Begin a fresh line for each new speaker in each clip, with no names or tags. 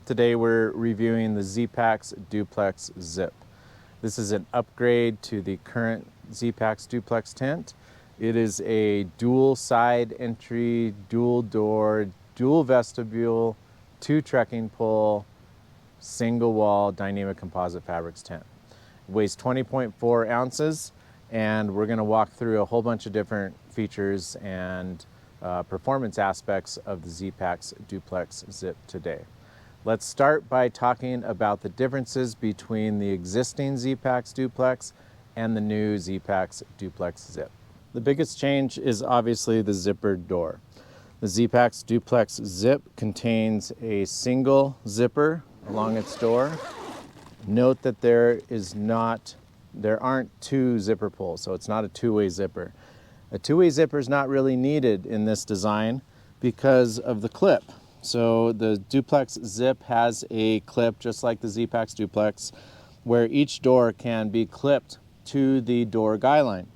Today we're reviewing the ZPacks Duplex Zip. This is an upgrade to the current ZPacks Duplex tent. It is a dual side entry, dual door, dual vestibule, 2 trekking pole, single wall dynamic composite fabrics tent. It weighs 20.4 ounces, and we're going to walk through a whole bunch of different features and performance aspects of the ZPacks Duplex Zip today. Let's start by talking about the differences between the existing ZPacks Duplex and the new ZPacks Duplex Zip. The biggest change is obviously the zippered door. The ZPacks Duplex Zip contains a single zipper along its door. Note that there aren't 2 zipper pulls, so it's not a 2-way zipper. A 2-way zipper is not really needed in this design because of the clip. So the Duplex Zip has a clip just like the ZPacks Duplex, where each door can be clipped to the door guyline.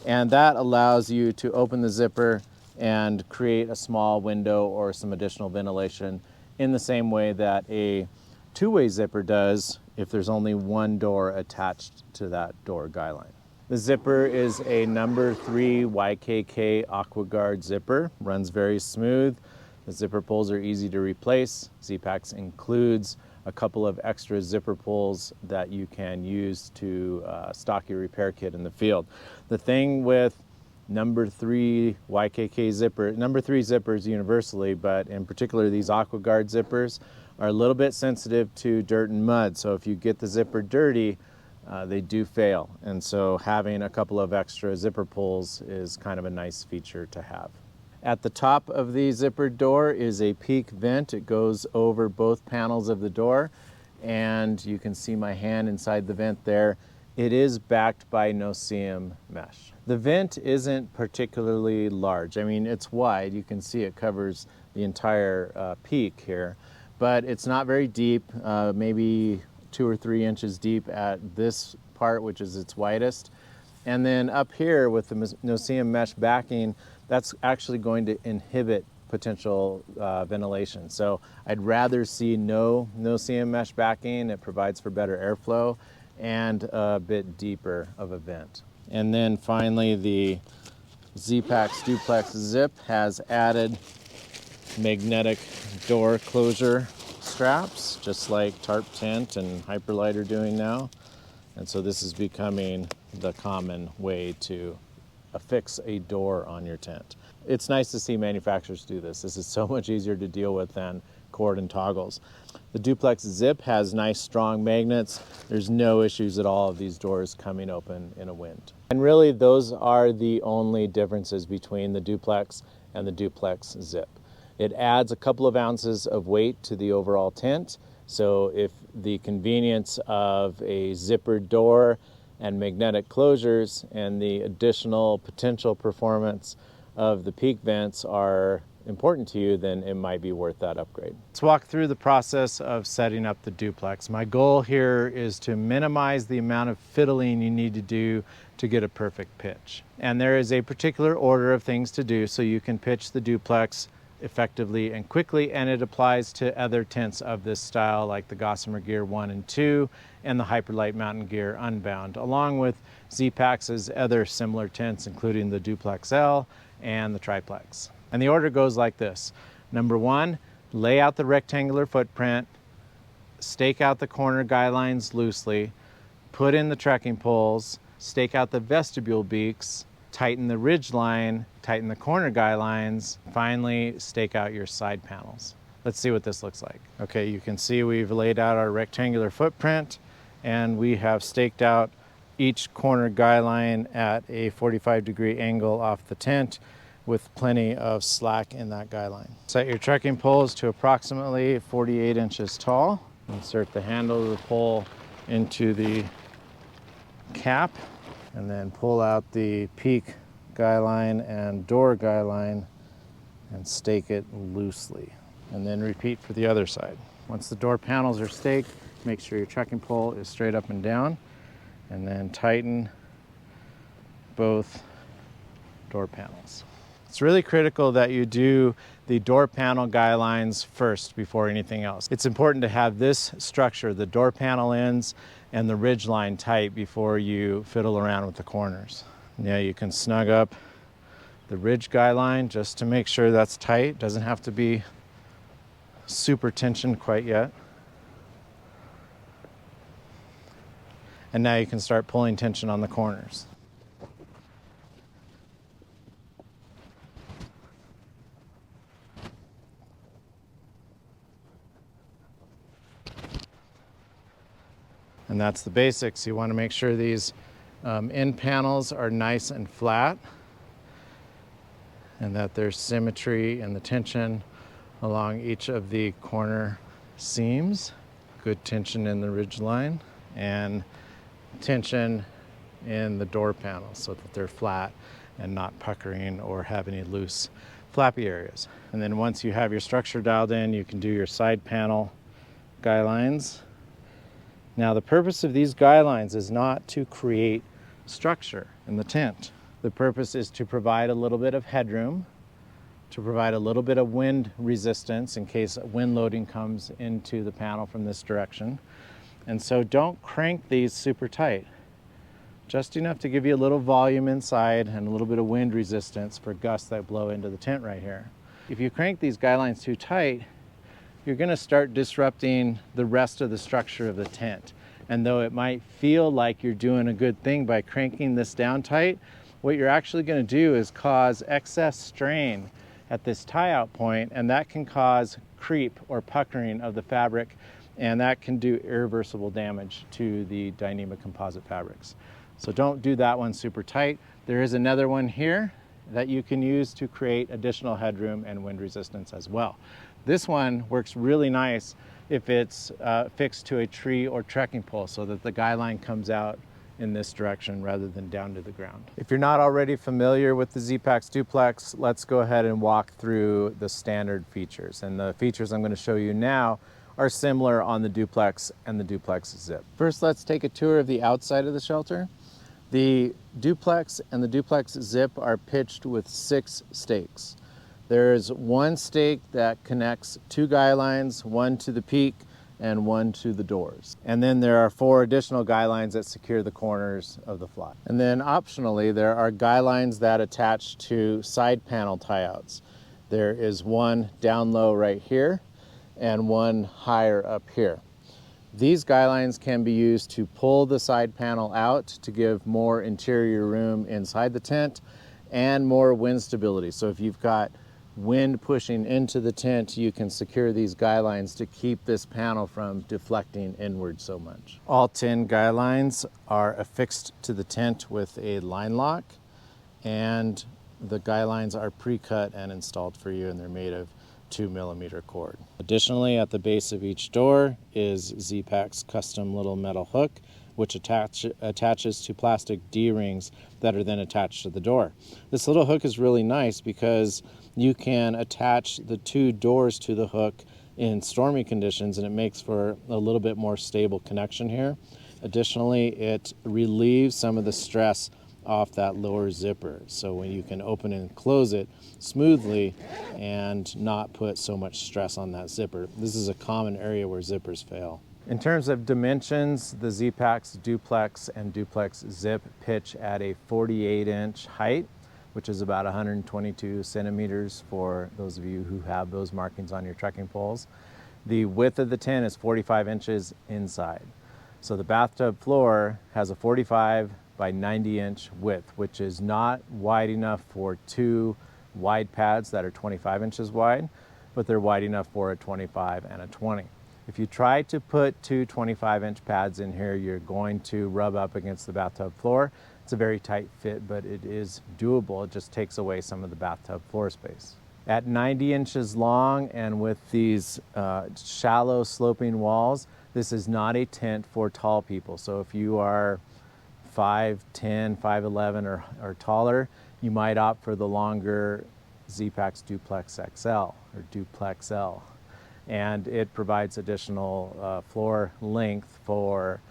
And that allows you to open the zipper and create a small window or some additional ventilation in the same way that a 2-way zipper does if there's only one door attached to that door guyline. The zipper is a number 3 YKK Aquaguard zipper, runs very smooth. The zipper pulls are easy to replace. ZPacks includes a couple of extra zipper pulls that you can use to stock your repair kit in the field. The thing with number 3 YKK zipper, number 3 zippers universally, but in particular these Aquaguard zippers, are a little bit sensitive to dirt and mud. So if you get the zipper dirty, they do fail. And so having a couple of extra zipper pulls is kind of a nice feature to have. At the top of the zippered door is a peak vent. It goes over both panels of the door, and you can see my hand inside the vent there. It is backed by no-seam mesh. The vent isn't particularly large. I mean, it's wide. You can see it covers the entire peak here, but it's not very deep, maybe 2 or 3 inches deep at this part, which is its widest. And then up here with the no-seam mesh backing, that's actually going to inhibit potential ventilation. So I'd rather see no-seam mesh backing. It provides for better airflow and a bit deeper of a vent. And then finally, the ZPacks Duplex Zip has added magnetic door closure straps, just like Tarp Tent and Hyperlight are doing now. And so this is becoming the common way to affix a door on your tent. It's nice to see manufacturers do this. This is so much easier to deal with than cord and toggles. The Duplex Zip has nice strong magnets. There's no issues at all of these doors coming open in a wind. And really those are the only differences between the Duplex and the Duplex Zip. It adds a couple of ounces of weight to the overall tent. So if the convenience of a zippered door and magnetic closures and the additional potential performance of the peak vents are important to you, then it might be worth that upgrade. Let's walk through the process of setting up the Duplex. My goal here is to minimize the amount of fiddling you need to do to get a perfect pitch. And there is a particular order of things to do so you can pitch the Duplex effectively and quickly, and it applies to other tents of this style like the Gossamer Gear 1 and 2 and the Hyperlight Mountain Gear Unbound, along with ZPacks' other similar tents, including the Duplex L and the Triplex. And the order goes like this. Number 1, lay out the rectangular footprint, stake out the corner guylines loosely, put in the trekking poles, stake out the vestibule beaks, tighten the ridge line, tighten the corner guylines, finally stake out your side panels. Let's see what this looks like. Okay, you can see we've laid out our rectangular footprint and we have staked out each corner guyline at a 45-degree angle off the tent with plenty of slack in that guyline. Set your trekking poles to approximately 48 inches tall. Insert the handle of the pole into the cap and then pull out the peak guyline and door guyline and stake it loosely. And then repeat for the other side. Once the door panels are staked, make sure your trekking pole is straight up and down, and then tighten both door panels. It's really critical that you do the door panel guy lines first before anything else. It's important to have this structure, the door panel ends and the ridge line tight before you fiddle around with the corners. Yeah, you can snug up the ridge guy line just to make sure that's tight. Doesn't have to be super tensioned quite yet. And now you can start pulling tension on the corners. And that's the basics. You want to make sure these end panels are nice and flat and that there's symmetry in the tension along each of the corner seams. Good tension in the ridge line and tension in the door panels so that they're flat and not puckering or have any loose flappy areas. And then once you have your structure dialed in, you can do your side panel guy lines. Now the purpose of these guy lines is not to create structure in the tent. The purpose is to provide a little bit of headroom, to provide a little bit of wind resistance in case wind loading comes into the panel from this direction. And so don't crank these super tight. Just enough to give you a little volume inside and a little bit of wind resistance for gusts that blow into the tent right here. If you crank these guy lines too tight, you're going to start disrupting the rest of the structure of the tent. And though it might feel like you're doing a good thing by cranking this down tight, what you're actually going to do is cause excess strain at this tie-out point, and that can cause creep or puckering of the fabric, and that can do irreversible damage to the Dyneema composite fabrics. So don't do that one super tight. There is another one here that you can use to create additional headroom and wind resistance as well. This one works really nice if it's fixed to a tree or trekking pole so that the guy line comes out in this direction rather than down to the ground. If you're not already familiar with the ZPacks Duplex, let's go ahead and walk through the standard features. And the features I'm going to show you now are similar on the Duplex and the Duplex Zip. First, let's take a tour of the outside of the shelter. The Duplex and the Duplex Zip are pitched with 6 stakes. There's one stake that connects 2 guy lines, one to the peak and one to the doors. And then there are 4 additional guy lines that secure the corners of the fly. And then optionally, there are guy lines that attach to side panel tie-outs. There is one down low right here and one higher up here. These guy lines can be used to pull the side panel out to give more interior room inside the tent and more wind stability. So if you've got wind pushing into the tent, you can secure these guy lines to keep this panel from deflecting inward so much. All 10 guy lines are affixed to the tent with a line lock, and the guy lines are pre-cut and installed for you, and they're made of 2mm cord. Additionally, at the base of each door is ZPacks custom little metal hook, which attaches to plastic D-rings that are then attached to the door. This little hook is really nice because you can attach the 2 doors to the hook in stormy conditions, and it makes for a little bit more stable connection here. Additionally, it relieves some of the stress off that lower zipper, so when you can open and close it smoothly and not put so much stress on that zipper. This is a common area where zippers fail. In terms of dimensions, the ZPacks Duplex and Duplex Zip pitch at a 48-inch height, which is about 122 centimeters for those of you who have those markings on your trekking poles. The width of the tent is 45 inches inside. So the bathtub floor has a 45 by 90-inch width, which is not wide enough for 2 wide pads that are 25 inches wide, but they're wide enough for a 25 and a 20. If you try to put 2 25-inch pads in here, you're going to rub up against the bathtub floor. It's a very tight fit, but it is doable. It just takes away some of the bathtub floor space. At 90 inches long and with these shallow sloping walls, this is not a tent for tall people. So if you are 5'10", 5'11", or taller, you might opt for the longer ZPacks Duplex XL or Duplex L. And it provides additional floor length for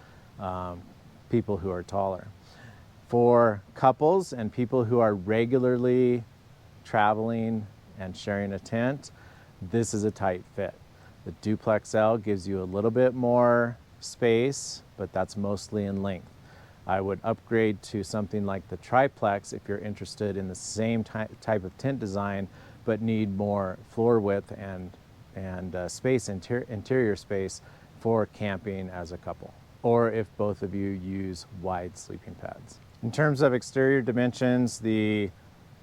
people who are taller. For couples and people who are regularly traveling and sharing a tent, this is a tight fit. The Duplex L gives you a little bit more space, but that's mostly in length. I would upgrade to something like the Triplex if you're interested in the same type of tent design, but need more floor width and space, interior space for camping as a couple, or if both of you use wide sleeping pads. In terms of exterior dimensions, the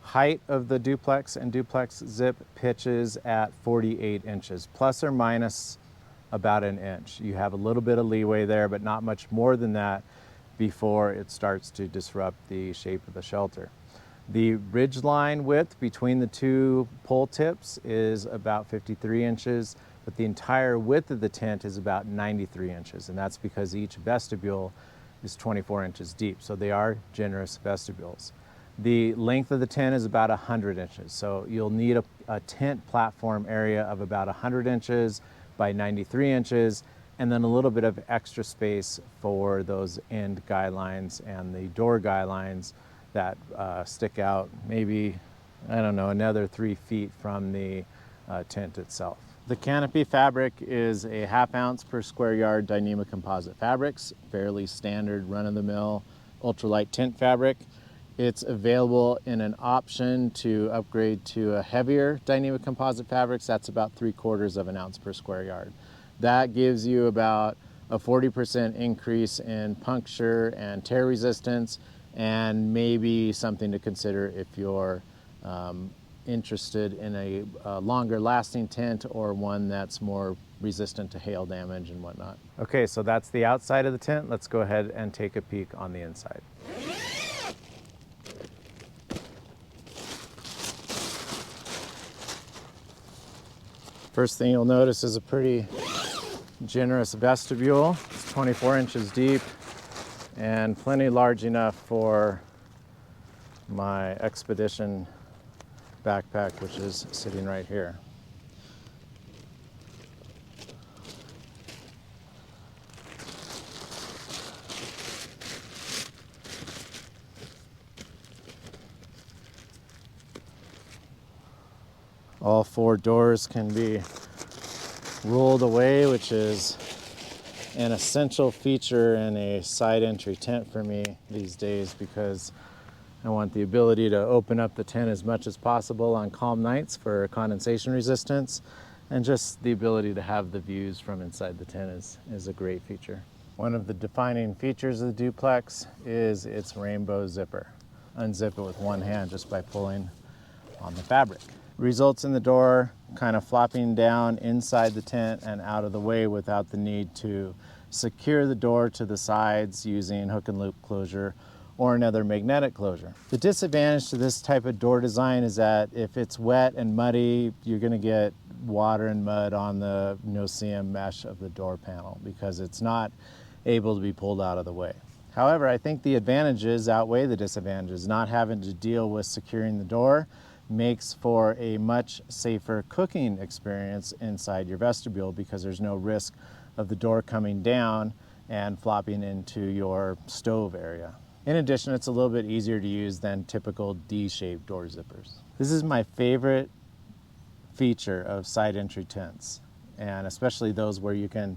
height of the Duplex and Duplex Zip pitches at 48 inches, plus or minus about an inch. You have a little bit of leeway there, but not much more than that before it starts to disrupt the shape of the shelter. The ridge line width between the two pole tips is about 53 inches, but the entire width of the tent is about 93 inches, and that's because each vestibule is 24 inches deep, so they are generous vestibules. The length of the tent is about 100 inches, so you'll need a tent platform area of about 100 inches by 93 inches, and then a little bit of extra space for those end guylines and the door guylines that stick out maybe, I don't know, another 3 feet from the tent itself. The canopy fabric is a 1/2 ounce per square yard Dyneema composite fabrics, fairly standard run-of-the-mill ultralight tent fabric. It's available in an option to upgrade to a heavier Dyneema composite fabrics. That's about 3/4 of an ounce per square yard. That gives you about a 40% increase in puncture and tear resistance, and maybe something to consider if you're interested in a longer lasting tent or one that's more resistant to hail damage and whatnot. Okay, so that's the outside of the tent. Let's go ahead and take a peek on the inside. First thing you'll notice is a pretty generous vestibule. It's 24 inches deep and plenty large enough for my expedition backpack, which is sitting right here. All 4 doors can be rolled away, which is an essential feature in a side entry tent for me these days, because I want the ability to open up the tent as much as possible on calm nights for condensation resistance, and just the ability to have the views from inside the tent is a great feature. One of the defining features of the Duplex is its rainbow zipper. Unzip it with one hand just by pulling on the fabric. Results in the door kind of flopping down inside the tent and out of the way without the need to secure the door to the sides using hook and loop closure or another magnetic closure. The disadvantage to this type of door design is that if it's wet and muddy, you're going to get water and mud on the no-seam mesh of the door panel because it's not able to be pulled out of the way. However, I think the advantages outweigh the disadvantages. Not having to deal with securing the door makes for a much safer cooking experience inside your vestibule because there's no risk of the door coming down and flopping into your stove area. In addition, it's a little bit easier to use than typical D-shaped door zippers. This is my favorite feature of side entry tents, and especially those where you can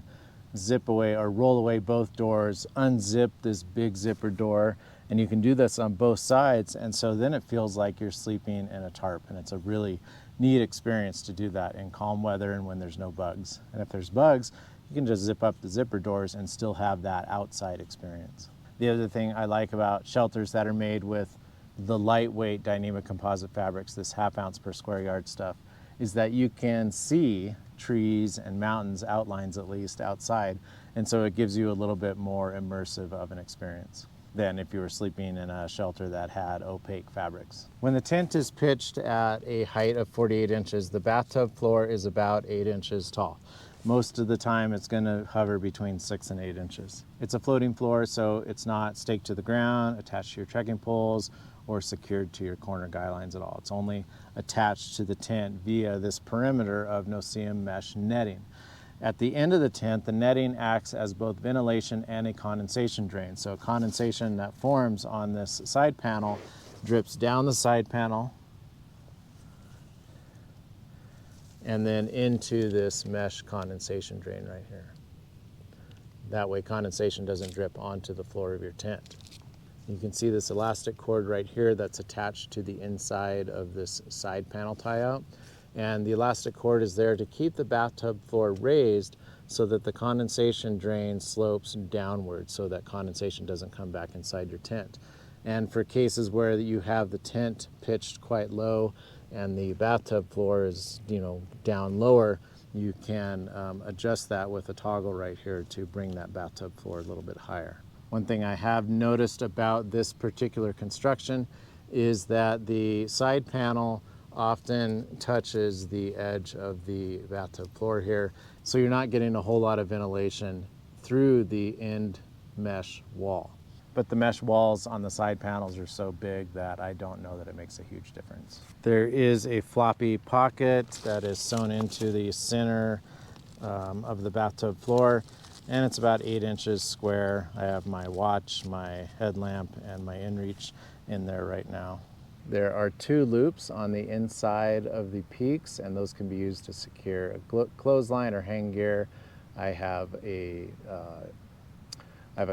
zip away or roll away both doors, unzip this big zipper door, and you can do this on both sides, and so then it feels like you're sleeping in a tarp, and it's a really neat experience to do that in calm weather and when there's no bugs. And if there's bugs, you can just zip up the zipper doors and still have that outside experience. The other thing I like about shelters that are made with the lightweight Dyneema composite fabrics, this 1/2 ounce per square yard stuff, is that you can see trees and mountains, outlines at least, outside, and so it gives you a little bit more immersive of an experience than if you were sleeping in a shelter that had opaque fabrics. When the tent is pitched at a height of 48 inches, the bathtub floor is about 8 inches tall. Most of the time it's going to hover between 6 and 8 inches. It's a floating floor, so it's not staked to the ground, attached to your trekking poles, or secured to your corner guylines at all. It's only attached to the tent via this perimeter of no-seam mesh netting. At the end of the tent, the netting acts as both ventilation and a condensation drain. So condensation that forms on this side panel drips down the side panel and then into this mesh condensation drain right here. That way condensation doesn't drip onto the floor of your tent. You can see this elastic cord right here that's attached to the inside of this side panel tie-out. And the elastic cord is there to keep the bathtub floor raised so that the condensation drain slopes downward so that condensation doesn't come back inside your tent. And for cases where you have the tent pitched quite low and the bathtub floor is, down lower, you can adjust that with a toggle right here to bring that bathtub floor a little bit higher. One thing I have noticed about this particular construction is that the side panel often touches the edge of the bathtub floor here, so you're not getting a whole lot of ventilation through the end mesh wall. But the mesh walls on the side panels are so big that I don't know that it makes a huge difference. There is a floppy pocket that is sewn into the center of the bathtub floor, and it's about 8 inches square. I have my watch, my headlamp, and my inReach in there right now. There are 2 loops on the inside of the peaks, and those can be used to secure a clothesline or hang gear. I have a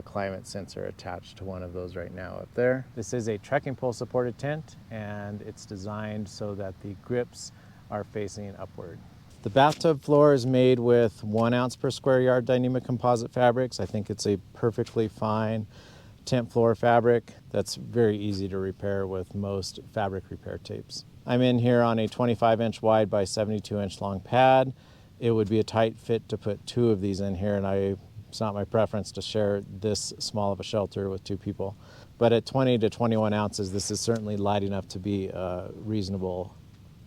climate sensor attached to one of those right now up there. This is a trekking pole supported tent, and it's designed so that the grips are facing upward. The bathtub floor is made with 1 ounce per square yard Dyneema composite fabrics. I think it's a perfectly fine tent floor fabric that's very easy to repair with most fabric repair tapes. I'm in here on a 25-inch wide by 72-inch long pad. It would be a tight fit to put 2 of these in here, and it's not my preference to share this small of a shelter with 2 people. But at 20 to 21 ounces, this is certainly light enough to be a reasonable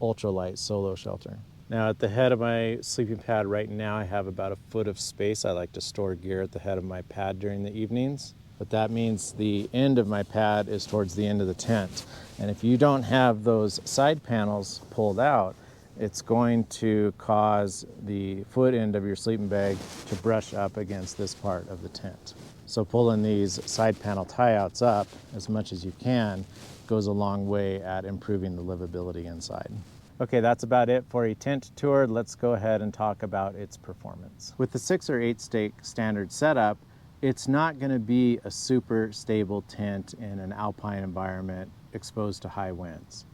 ultralight solo shelter. Now at the head of my sleeping pad right now, I have about 1 foot of space. I like to store gear at the head of my pad during the evenings, but that means the end of my pad is towards the end of the tent. And if you don't have those side panels pulled out, it's going to cause the foot end of your sleeping bag to brush up against this part of the tent. So pulling these side panel tie-outs up as much as you can goes a long way at improving the livability inside. Okay, that's about it for a tent tour. Let's go ahead and talk about its performance. With the 6 or 8 stake standard setup, it's not going to be a super stable tent in an alpine environment exposed to high winds.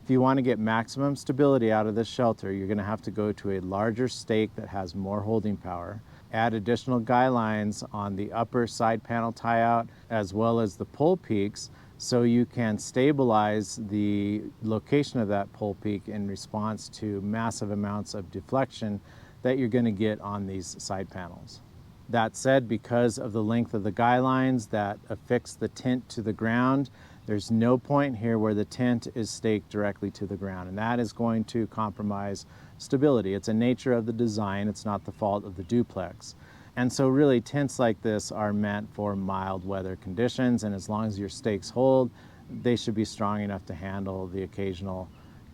If you want to get maximum stability out of this shelter, you're going to have to go to a larger stake that has more holding power, add additional guy lines on the upper side panel tie-out as well as the pole peaks, so you can stabilize the location of that pole peak in response to massive amounts of deflection that you're going to get on these side panels. That said, because of the length of the guy lines that affix the tent to the ground, there's no point here where the tent is staked directly to the ground, and that is going to compromise stability. It's a nature of the design, it's not the fault of the duplex. And so really tents like this are meant for mild weather conditions, and as long as your stakes hold, they should be strong enough to handle the occasional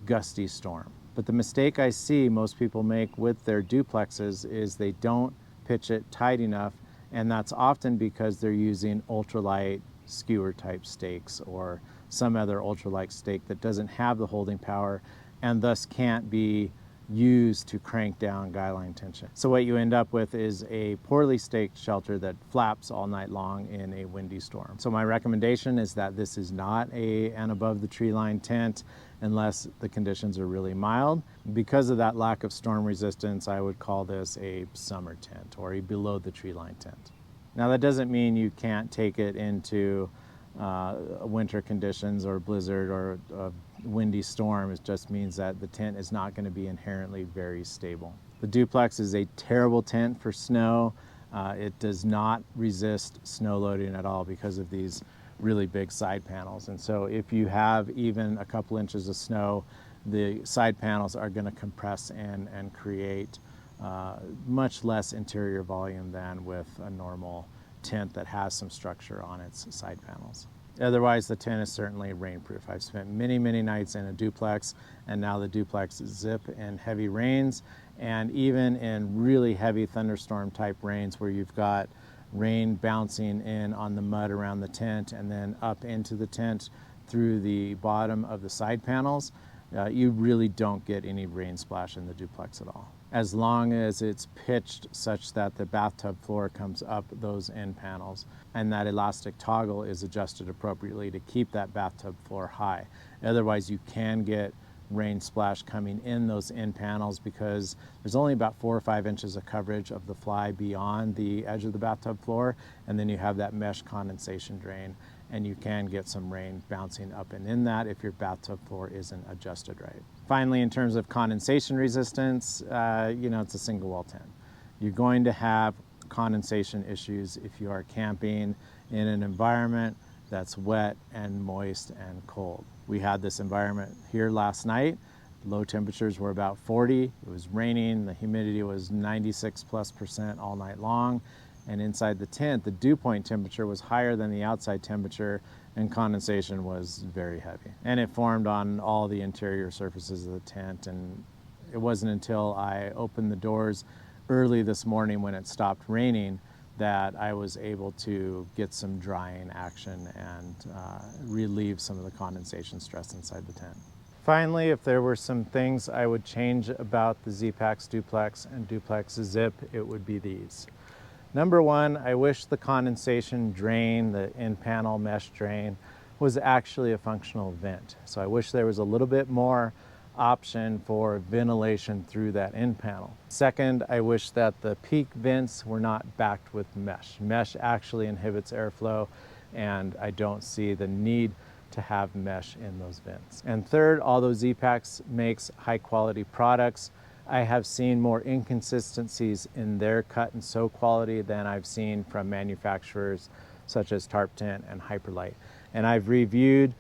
gusty storm. But the mistake I see most people make with their duplexes is they don't pitch it tight enough, and that's often because they're using ultralight skewer type stakes or some other ultralight stake that doesn't have the holding power and thus can't be used to crank down guy line tension. So what you end up with is a poorly staked shelter that flaps all night long in a windy storm. So my recommendation is that this is not an above the tree line tent unless the conditions are really mild. Because of that lack of storm resistance, I would call this a summer tent or a below the tree line tent. Now that doesn't mean you can't take it into winter conditions or blizzard or a windy storm. It just means that the tent is not going to be inherently very stable. The duplex is a terrible tent for snow. It does not resist snow loading at all because of these really big side panels. And so if you have even a couple inches of snow, the side panels are going to compress in and create much less interior volume than with a normal tent that has some structure on its side panels. Otherwise, the tent is certainly rainproof. I've spent many, many nights in a duplex, and now the duplex Zip in heavy rains, and even in really heavy thunderstorm type rains where you've got rain bouncing in on the mud around the tent and then up into the tent through the bottom of the side panels. you really don't get any rain splash in the duplex at all, as long as it's pitched such that the bathtub floor comes up those end panels and that elastic toggle is adjusted appropriately to keep that bathtub floor high. Otherwise, you can get rain splash coming in those end panels because there's only about 4 or 5 inches of coverage of the fly beyond the edge of the bathtub floor, and then you have that mesh condensation drain, and you can get some rain bouncing up and in that if your bathtub floor isn't adjusted right. Finally, in terms of condensation resistance, it's a single wall tent. You're going to have condensation issues if you are camping in an environment that's wet and moist and cold. We had this environment here last night. Low temperatures were about 40. It was raining. The humidity was 96+% all night long. And inside the tent, the dew point temperature was higher than the outside temperature, and condensation was very heavy. And it formed on all the interior surfaces of the tent. And it wasn't until I opened the doors early this morning when it stopped raining that I was able to get some drying action and relieve some of the condensation stress inside the tent. Finally, if there were some things I would change about the ZPacks Duplex and Duplex Zip, it would be these. Number one, I wish the condensation drain, the in-panel mesh drain, was actually a functional vent. So I wish there was a little bit more option for ventilation through that end panel. Second, I wish that the peak vents were not backed with mesh. Mesh actually inhibits airflow, and I don't see the need to have mesh in those vents. And third, although ZPacks makes high quality products, I have seen more inconsistencies in their cut and sew quality than I've seen from manufacturers such as Tarp Tent and Hyperlite. And I've reviewed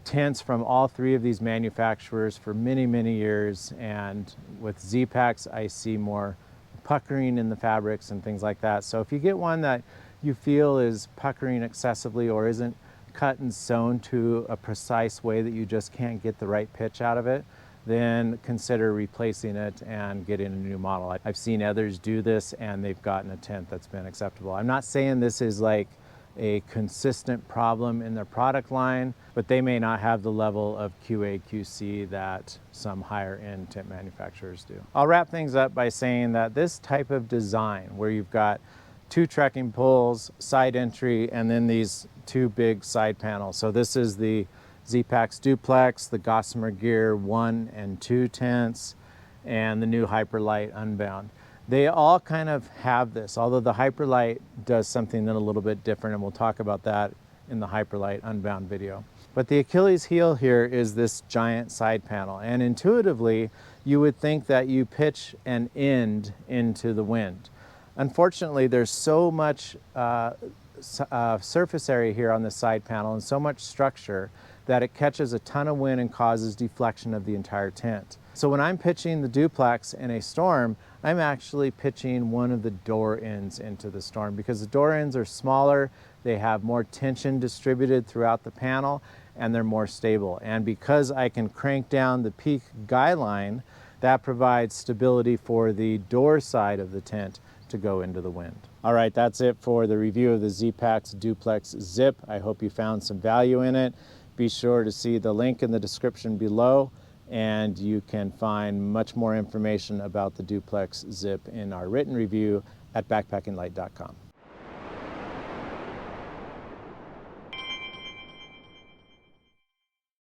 tents from all 3 of these manufacturers for many, many years, and with ZPacks I see more puckering in the fabrics and things like that. So if you get one that you feel is puckering excessively or isn't cut and sewn to a precise way that you just can't get the right pitch out of it, then consider replacing it and getting a new model. I've seen others do this and they've gotten a tent that's been acceptable. I'm not saying this is like a consistent problem in their product line, but they may not have the level of QA QC that some higher end tent manufacturers do. I'll wrap things up by saying that this type of design where you've got 2 trekking poles, side entry, and then these 2 big side panels. So this is the ZPacks Duplex, the Gossamer Gear 1 and 2 tents, and the new Hyperlite Unbound. They all kind of have this, although the Hyperlite does something a little bit different, and we'll talk about that in the Hyperlite Unbound video. But the Achilles heel here is this giant side panel, and intuitively you would think that you pitch an end into the wind. Unfortunately, there's so much surface area here on the side panel and so much structure that it catches a ton of wind and causes deflection of the entire tent. So when I'm pitching the duplex in a storm, I'm actually pitching one of the door ends into the storm because the door ends are smaller, they have more tension distributed throughout the panel, and they're more stable. And because I can crank down the peak guyline, that provides stability for the door side of the tent to go into the wind. All right, that's it for the review of the ZPacks Duplex Zip. I hope you found some value in it. Be sure to see the link in the description below, and you can find much more information about the Duplex Zip in our written review at backpackinglight.com.